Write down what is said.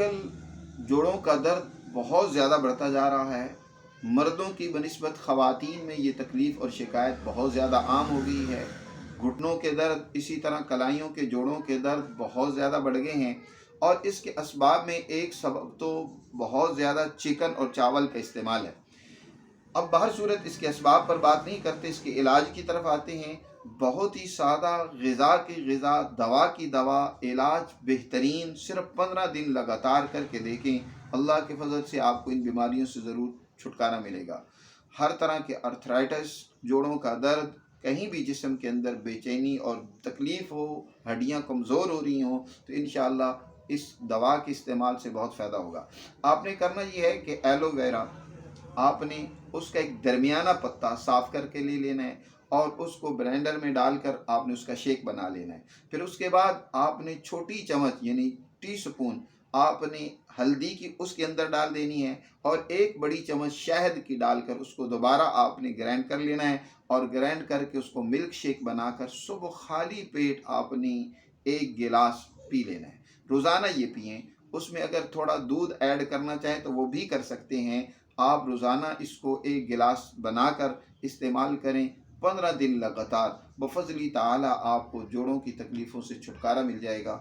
کل جوڑوں کا درد بہت زیادہ بڑھتا جا رہا ہے۔ مردوں کی بنسبت خواتین میں یہ تکلیف اور شکایت بہت زیادہ عام ہو گئی ہے۔ گھٹنوں کے درد، اسی طرح کلائیوں کے جوڑوں کے درد بہت زیادہ بڑھ گئے ہیں، اور اس کے اسباب میں ایک سبب تو بہت زیادہ چکن اور چاول کا استعمال ہے۔ اب بہر صورت اس کے اسباب پر بات نہیں کرتے، اس کے علاج کی طرف آتے ہیں۔ بہت ہی سادہ، غذا کی غذا، دوا کی دوا، علاج بہترین، صرف 15 دن لگاتار کر کے دیکھیں، اللہ کے فضل سے آپ کو ان بیماریوں سے ضرور چھٹکارا ملے گا۔ ہر طرح کے ارتھرائٹس، جوڑوں کا درد، کہیں بھی جسم کے اندر بے چینی اور تکلیف ہو، ہڈیاں کمزور ہو رہی ہوں، تو انشاءاللہ اس دوا کے استعمال سے بہت فائدہ ہوگا۔ آپ نے کرنا یہ ہے کہ ایلو ویرا آپ نے اس کا ایک درمیانہ پتا صاف کر کے لے لینا ہے، اور اس کو بلینڈر میں ڈال کر آپ نے اس کا شیک بنا لینا ہے۔ پھر اس کے بعد آپ نے چھوٹی چمچ یعنی ٹی سپون آپ نے ہلدی کی اس کے اندر ڈال دینی ہے، اور ایک بڑی چمچ شہد کی ڈال کر اس کو دوبارہ آپ نے گرینڈ کر لینا ہے، اور گرینڈ کر کے اس کو ملک شیک بنا کر صبح خالی پیٹ آپ نے ایک گلاس پی لینا ہے۔ روزانہ یہ پئیں۔ اس میں اگر تھوڑا دودھ ایڈ کرنا چاہیں تو وہ بھی کر سکتے ہیں۔ آپ روزانہ اس کو ایک گلاس بنا کر استعمال کریں، 15 دن لگاتار، بفضل تعالی آپ کو جوڑوں کی تکلیفوں سے چھٹکارا مل جائے گا۔